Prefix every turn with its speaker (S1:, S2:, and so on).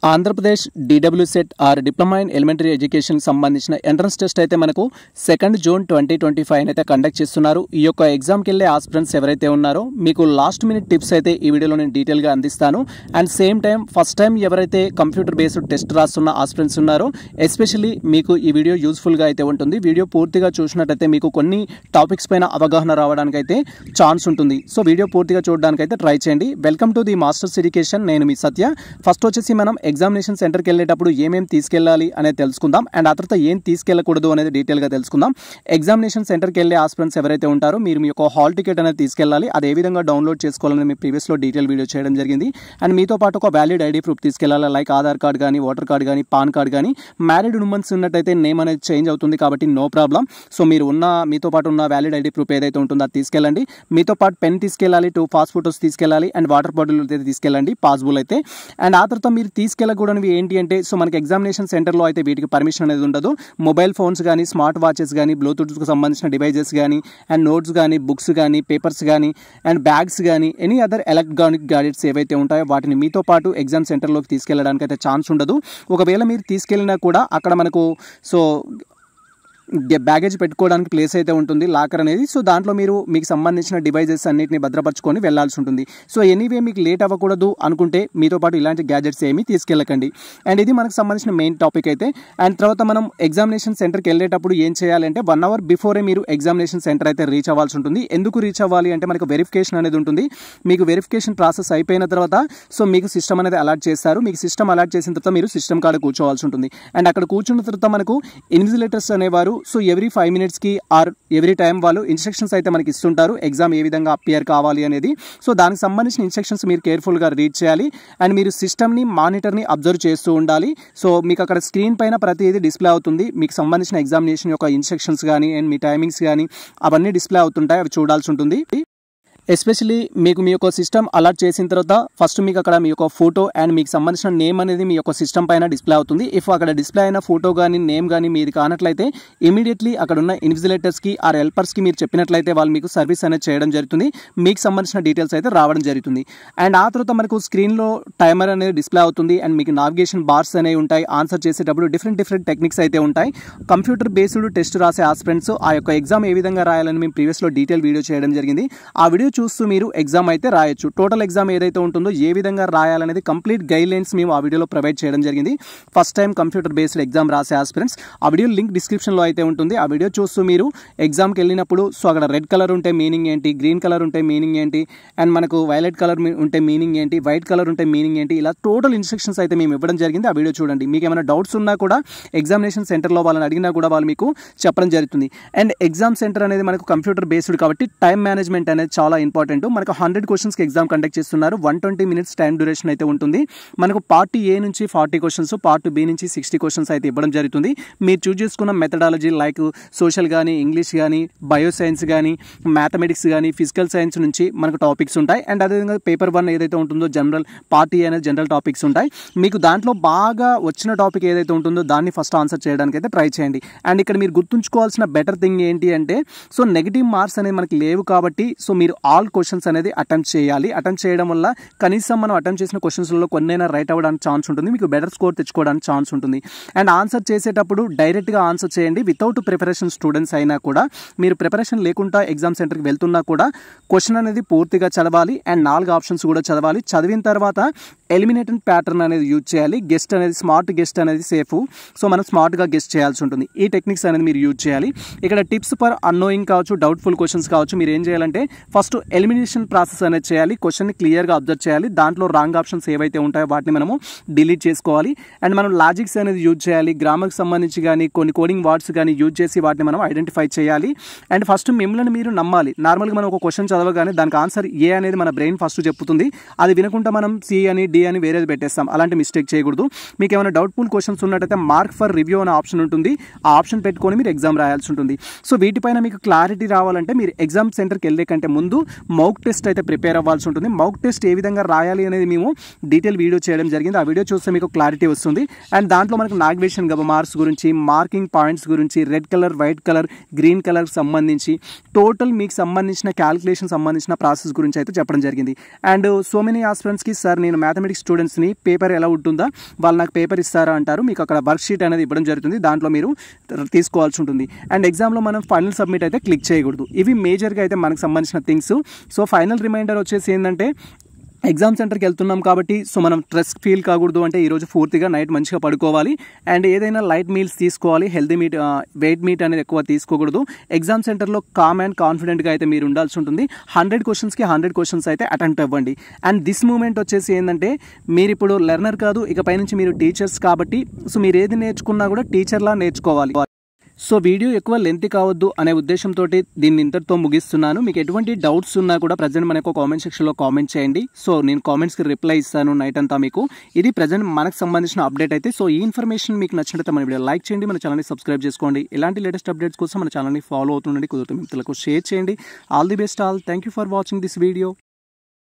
S1: Andhra Pradesh DW set or diploma in elementary education సంబంధించిన entrance test అయితే మనకు 2 జూన్ 2025 అయితే కండక్ట్ చేస్తున్నారు. ఈ యొక్క ఎగ్జామ్కి వెళ్ళే ఆస్పిరెంట్స్ ఎవరైతే ఉన్నారో మీకు లాస్ట్ మినిట్ టిప్స్ అయితే ఈ వీడియోలో నేను డీటెయిల్గా అందిస్తాను. And same time first time ఎవరైతే కంప్యూటర్ బేస్డ్ టెస్ట్ రాస్తున్న ఆస్పిరెంట్స్ ఉన్నారో ఎస్పెషల్లీ మీకు ఈ వీడియో యూస్ఫుల్గా అయితే ఉంటుంది. వీడియో పూర్తిగా చూసినట్టయితే మీకు కొన్ని టాపిక్స్ పైన అవగాహన రావడానికి అయితే ఛాన్స్ ఉంటుంది. సో వీడియో పూర్తిగా చూడడానికి అయితే ట్రై చేయండి. Welcome to the masters education. నేను మీ సత్య. ఫస్ట్ వచ్చేసి మనం ఎగ్జామినేషన్ సెంటర్కి వెళ్ళేటప్పుడు ఏమేమి తీసుకెళ్ళాలి అనేది తెలుసుకుందాం. అండ్ ఆ తర్వాత ఏం తీసుకెళ్ళకూడదు అనేది డీటెయిల్గా తెలుసుకుందాం. ఎగ్జామినేషన్ సెంటర్కి వెళ్ళే ఆస్పిరెంట్స్ ఎవరైతే ఉంటారో మీరు మీ యొక్క హాల్ టికెట్ అనేది తీసుకెళ్ళాలి. అది ఏ విధంగా డౌన్లోడ్ చేసుకోవాలని మీ ప్రీవియస్లో డీటెయిల్ వీడియో చేయడం జరిగింది. అండ్ మీతో పాటు ఒక వ్యాలిడ్ ఐడి ప్రూఫ్ తీసుకెళ్ళాలి. లైక్ ఆధార్ కార్డ్ కానీ, ఓటర్ కార్డ్ కానీ, పాన్ కార్డ్ కానీ. మ్యారీడ్ ఉమెన్స్ ఉన్నట్టయితే నేమ్ అనేది చేంజ్ అవుతుంది కాబట్టి నో ప్రాబ్లం. సో మీరు మీతో పాటు ఉన్న వ్యాలిడ్ ఐడి ప్రూఫ్ ఏదైతే ఉంటుందో అది తీసుకెళ్ళండి. మీతో పాటు పెన్ తీసుకెళ్ళాలి, 2 పాస్ ఫోటోస్ తీసుకెళ్ళాలి, అండ్ వాటర్ బాటిల్ అయితే తీసుకెళ్ళండి పాసిబుల్ అయితే. అండ్ ఆ తర్వాత మీరు తీసుకెళ్ళకూడనివి ఏంటి అంటే, సో మనకి ఎగ్జామినేషన్ సెంటర్లో అయితే వీటికి పర్మిషన్ అనేది ఉండదు. మొబైల్ ఫోన్స్ కానీ, స్మార్ట్ వాచెస్ కానీ, బ్లూటూత్కి సంబంధించిన డివైజెస్ కానీ, అండ్ నోట్స్ కానీ, బుక్స్ కానీ, పేపర్స్ కానీ, అండ్ బ్యాగ్స్ కానీ, ఎనీ అదర్ ఎలక్ట్రానిక్ గ్యాడ్జెట్స్ ఏవైతే ఉంటాయో వాటిని మీతో పాటు ఎగ్జామ్ సెంటర్లోకి తీసుకెళ్ళడానికి అయితే ఛాన్స్ ఉండదు. ఒకవేళ మీరు తీసుకెళ్ళినా కూడా అక్కడ మనకు బ్యాగేజ్ పెట్టుకోవడానికి ప్లేస్ అయితే ఉంటుంది, లాకర్ అనేది. సో దాంట్లో మీరు మీకు సంబంధించిన డివైజెస్ అన్నిటిని భద్రపరచుకొని వెళ్లాల్సి ఉంటుంది. సో ఎనీవే మీకు లేట్ అవ్వకూడదు అనుకుంటే మీతో పాటు ఇలాంటి గ్యాడ్జెట్స్ ఏమీ తీసుకెళ్ళకండి. అండ్ ఇది మనకు సంబంధించిన మెయిన్ టాపిక్ అయితే. అండ్ తర్వాత మనం ఎగ్జామినేషన్ సెంటర్కి వెళ్ళేటప్పుడు ఏం చేయాలంటే 1 అవర్ బిఫోరే మీరు ఎగ్జామినేషన్ సెంటర్ అయితే రీచ్ అవ్వాల్సి ఉంటుంది. ఎందుకు రీచ్ అవ్వాలి అంటే మనకు వెరిఫికేషన్ అనేది ఉంటుంది. మీకు వెరిఫికేషన్ ప్రాసెస్ అయిపోయిన తర్వాత సో మీకు సిస్టమ్ అనేది అలాట్ చేస్తారు. మీకు సిస్టమ్ అలాట్ చేసిన తర్వాత మీరు సిస్టమ్ కాడ కూర్చోవాల్సి ఉంటుంది. అండ్ అక్కడ కూర్చున్న తర్వాత మనకు ఇన్విజిలేటర్స్ అనేవారు సో ఎవ్రీ 5 మినిట్స్కి ఆర్ ఎవ్రీ టైం వాళ్ళు ఇన్స్ట్రక్షన్స్ అయితే మనకి ఇస్తుంటారు. ఎగ్జామ్ ఏ విధంగా అపియర్ కావాలి అనేది. సో దానికి సంబంధించిన ఇన్స్ట్రక్షన్స్ మీరు కేర్ఫుల్గా రీడ్ చేయాలి. అండ్ మీరు సిస్టమ్ని, మానిటర్ని అబ్జర్వ్ చేస్తూ ఉండాలి. సో మీకు అక్కడ స్క్రీన్ పైన ప్రతిదీ డిస్ప్లే అవుతుంది. మీకు సంబంధించిన ఎగ్జామినేషన్ యొక్క ఇన్స్ట్రక్షన్స్ కానీ అండ్ మీ టైమింగ్స్ కానీ అవన్నీ డిస్ప్లే అవుతుంటాయి. అవి చూడాల్సి ఉంటుంది. ఎస్పెషలీ మీకు మీ యొక్క సిస్టమ్ అలాట్ చేసిన తర్వాత ఫస్ట్ మీకు అక్కడ మీ యొక్క ఫోటో అండ్ మీకు సంబంధించిన నేమ్ అనేది మీ యొక్క సిస్టమ్ పైన డిస్ప్లే అవుతుంది. ఇఫ్ అక్కడ డిస్ప్లే అయిన ఫోటో కానీ నేమ్ కానీ మీది కానట్లయితే ఇమీడియట్లీ అక్కడ ఉన్న ఇన్విజిలేటర్స్కి ఆర్ హెల్పర్స్కి మీరు చెప్పినట్లయితే వాళ్ళు మీకు సర్వీస్ అనేది చేయడం జరుగుతుంది. మీకు సంబంధించిన డీటెయిల్స్ అయితే రావడం జరుగుతుంది. అండ్ ఆ తర్వాత మనకు స్క్రీన్లో టైమర్ అనేది డిస్ప్లే అవుతుంది. అండ్ మీకు నావిగేషన్ బార్స్ అనేవి ఉంటాయి. ఆన్సర్ చేసేటప్పుడు డిఫరెంట్ టెక్నిక్స్ అయితే ఉంటాయి. కంప్యూటర్ బేస్డ్ టెస్ట్ రాసే ఆస్పిరెంట్స్ ఆ యొక్క ఎగ్జామ్ ఏ విధంగా రాయాలని మేము ప్రీవియస్లో డీటెయిల్ వీడియో చేయడం జరిగింది. ఆ వీడియో చూస్తూ మీరు ఎగ్జామ్ అయితే రాయొచ్చు. టోటల్ ఎగ్జామ్ ఏదైతే ఉంటుందో ఏ విధంగా రాయాలనేది కంప్లీట్ గైడ్ లైన్స్ మేము ఆ వీడియోలో ప్రొవైడ్ చేయడం జరిగింది. First time computer based exam రాసే ఆస్పిరెంట్స్ ఆ వీడియో లింక్ డిస్క్రిప్షన్లో అయితే ఉంటుంది. ఆ వీడియో చూస్తూ మీరు ఎగ్జామ్కి వెళ్ళినప్పుడు సో అక్కడ రెడ్ కలర్ ఉంటే మీనింగ్ ఏంటి, గ్రీన్ కలర్ ఉంటే మీనింగ్ ఏంటి, అండ్ మనకు వైలెట్ కలర్ ఉంటే మీనింగ్ ఏంటి, వైట్ కలర్ ఉంటే మీనింగ్ ఏంటి, ఇలా టోటల్ ఇన్స్ట్రక్షన్స్ అయితే మేము ఇవ్వడం జరిగింది. ఆ వీడియో చూడండి. మీకు ఏమైనా డౌట్స్ ఉన్నా కూడా ఎగ్జామినేషన్ సెంటర్లో వాళ్ళని అడిగినా కూడా వాళ్ళు మీకు చెప్పడం జరుగుతుంది. అండ్ ఎగ్జామ్ సెంటర్ అనేది మనకు కంప్యూటర్ బేస్డ్ కాబట్టి టైం మేనేజ్మెంట్ అనేది చాలా ఇంపార్టెంట్. మనకు 100 క్వశ్చన్స్కి ఎగ్జామ్ కండక్ట్ చేస్తున్నారు. 120 మినిట్స్ టైం డ్యూరేషన్ అయితే ఉంటుంది. మనకు పార్ట్ ఏ నుంచి 40 క్వశ్చన్స్, పార్ట్ బి నుంచి 60 క్వశ్చన్స్ అయితే ఇవ్వడం జరుగుతుంది. మీరు చూస్ చేసుకున్న మెథడాలజీ లైక్ సోషల్ కానీ, ఇంగ్లీష్ కానీ, బయో సైన్స్ కానీ, మ్యాథమెటిక్స్ కానీ, ఫిజికల్ సైన్స్ నుంచి మనకు టాపిక్స్ ఉంటాయి. అండ్ అదేవిధంగా పేపర్ 1 ఏదైతే ఉంటుందో జనరల్, పార్ట్ ఏ అనేది జనరల్ టాపిక్స్ ఉంటాయి. మీకు దాంట్లో బాగా వచ్చిన టాపిక్ ఏదైతే ఉంటుందో దాన్ని ఫస్ట్ ఆన్సర్ చేయడానికి అయితే ట్రై చేయండి. అండ్ ఇక్కడ మీరు గుర్తుంచుకోవాల్సిన బెటర్ థింగ్ ఏంటి అంటే సో నెగిటివ్ మార్క్స్ అనేది మనకి లేవు కాబట్టి సో మీరు ఆల్ క్వశ్చన్స్ అనేది అటెంప్ట్ చేయాలి. అటెంప్ట్ చేయడం వల్ల కనీసం మనం అటెంప్ట్ చేసిన క్వశ్చన్స్లో కొన్నైనా రైట్ అవ్వడానికి ఛాన్స్ ఉంటుంది. మీకు బెటర్ స్కోర్ తెచ్చుకోవడానికి ఛాన్స్ ఉంటుంది. అండ్ ఆన్సర్ చేసేటప్పుడు డైరెక్ట్గా ఆన్సర్ చేయండి. వితౌట్ ప్రిపరేషన్ స్టూడెంట్స్ అయినా కూడా మీరు ప్రిపరేషన్ లేకుండా ఎగ్జామ్ సెంటర్కి వెళ్తున్నా కూడా క్వశ్చన్ అనేది పూర్తిగా చదవాలి. అండ్ 4 ఆప్షన్స్ కూడా చదవాలి. చదివిన తర్వాత ఎలిమినేటింగ్ ప్యాటర్న్ అనేది యూజ్ చేయాలి. గెస్ట్ అనేది స్మార్ట్ గెస్ట్ అనేది సేఫ్. సో మనం స్మార్ట్గా గెస్ట్ చేయాల్సి ఉంటుంది. ఈ టెక్నిక్స్ అనేది మీరు యూజ్ చేయాలి. ఇక్కడ టిప్స్ ఫర్ అన్నోయింగ్ కావచ్చు, డౌట్ఫుల్ క్వశ్చన్స్ కావచ్చు. మీరు ఏం చేయాలంటే ఫస్ట్ ఎలిమినేషన్ ప్రాసెస్ అనేది చేయాలి. క్వశ్చన్ని క్లియర్గా అబ్జర్వ్ చేయాలి. దాంట్లో రాంగ్ ఆప్షన్స్ ఏవైతే ఉంటాయో వాటిని మనము డిలీట్ చేసుకోవాలి. అండ్ మనం లాజిక్స్ అనేది యూజ్ చేయాలి. గ్రామర్కి సంబంధించి కానీ కొన్ని కోడింగ్ వర్డ్స్ కానీ యూజ్ చేసి వాటిని మనం ఐడెంటిఫై చేయాలి. అండ్ ఫస్ట్ మిమ్మల్ని మీరు నమ్మాలి. నార్మల్గా మనం ఒక క్వశ్చన్ చదవగానే దానికి ఆన్సర్ ఏ అనేది మన బ్రెయిన్ ఫస్ట్ చెప్తుంది. అది వినకుండా మనం సి అని డి అని వేరేది పెట్టేస్తాం. అలాంటి మిస్టేక్ చేయకూడదు. మీకు ఏమైనా డౌట్ఫుల్ క్వశ్చన్స్ ఉన్నట్టయితే మార్క్ ఫర్ రివ్యూ అనే ఆప్షన్ ఉంటుంది. ఆ ఆప్షన్ పెట్టుకొని మీరు ఎగ్జామ్ రాయాల్సి ఉంటుంది. సో వీటిపైన మీకు క్లారిటీ రావాలంటే మీరు ఎగ్జామ్ సెంటర్కి వెళ్ళే కంటే ముందు మౌక్ టెస్ట్ అయితే ప్రిపేర్ అవ్వాల్సి ఉంటుంది. మౌక్ టెస్ట్ ఏ విధంగా రాయాలి అనేది మేము డీటెయిల్ వీడియో చేయడం జరిగింది. ఆ వీడియో చూస్తే మీకు క్లారిటీ వస్తుంది. అండ్ దాంట్లో మనకు నావిగేషన్ మార్క్స్ గురించి, మార్కింగ్ పాయింట్స్ గురించి, red colour, white colour, green colour సంబంధించి టోటల్ మీకు సంబంధించిన క్యాలిక్యులేషన్ సంబంధించిన ప్రాసెస్ గురించి అయితే చెప్పడం జరిగింది. అండ్ సో మెనీ ఆస్పిరెంట్స్కి సార్ నేను మ్యాథమెటిక్స్ పారామెడిక్ స్టూడెంట్స్ని పేపర్ ఎలా ఉంటుందా, వాళ్ళు నాకు పేపర్ ఇస్తారా అంటారు. మీకు అక్కడ వర్క్ షీట్ అనేది ఇవ్వడం జరుగుతుంది, దాంట్లో మీరు తీసుకోవాల్సి ఉంటుంది. అండ్ ఎగ్జామ్లో మనం ఫైనల్ సబ్మిట్ అయితే క్లిక్ చేయకూడదు. ఇవి మేజర్గా అయితే మనకు సంబంధించిన థింగ్స్. సో ఫైనల్ రిమైండర్ వచ్చేసి ఏంటంటే ఎగ్జామ్ సెంటర్కి వెళ్తున్నాం కాబట్టి సో మనం స్ట్రెస్ ఫీల్ కాకూడదు అంటే ఈరోజు పూర్తిగా నైట్ మంచిగా పడుకోవాలి. అండ్ ఏదైనా లైట్ మీల్స్ తీసుకోవాలి, హెల్తీ మీట్, వెయిట్ మీట్ అనేది ఎక్కువ తీసుకోకూడదు. ఎగ్జామ్ సెంటర్లో కామ్ అండ్ కాన్ఫిడెంట్గా అయితే మీరు ఉండాల్సి ఉంటుంది. 100 క్వశ్చన్స్కి 100 క్వశ్చన్స్ అయితే అటెంప్ట్ అవ్వండి. అండ్ దిస్ మూమెంట్ వచ్చేసి ఏంటంటే మీరు ఇప్పుడు లెర్నర్ కాదు, ఇకపై నుంచి మీరు టీచర్స్ కాబట్టి సో మీరు ఏది నేర్చుకున్నా కూడా టీచర్లా నేర్చుకోవాలి. సో వీడియో ఎక్కువ లెంత్ కావద్దు అనే ఉద్దేశంతో దీన్ని ఇంతటితో ముగిస్తున్నాను. మీకు ఎటువంటి డౌట్స్ ఉన్నా కూడా ప్రజెంట్ మనకు కామెంట్ సెక్షన్లో కామెంట్ చేయండి. సో నేను కామెంట్స్కి రిప్లై ఇస్తాను నైట్ అంతా మీకు. ఇది ప్రజెంట్ మనకు సంబంధించిన అప్డేట్ అయితే. సో ఈ ఇన్ఫర్మేషన్ మీకు నచ్చినట్లయితే మన వీడియో లైక్ చేయండి, మన ఛానల్ని సబ్స్క్రైబ్ చేసుకోండి. ఇలాంటి లేటెస్ట్ అప్డేట్స్ కోసం మన ఛానల్ని ఫాలో అవుతుండండి, కుదురుతూ మిత్రులకు షేర్ చేయండి. All the best all. Thank you for watching this video.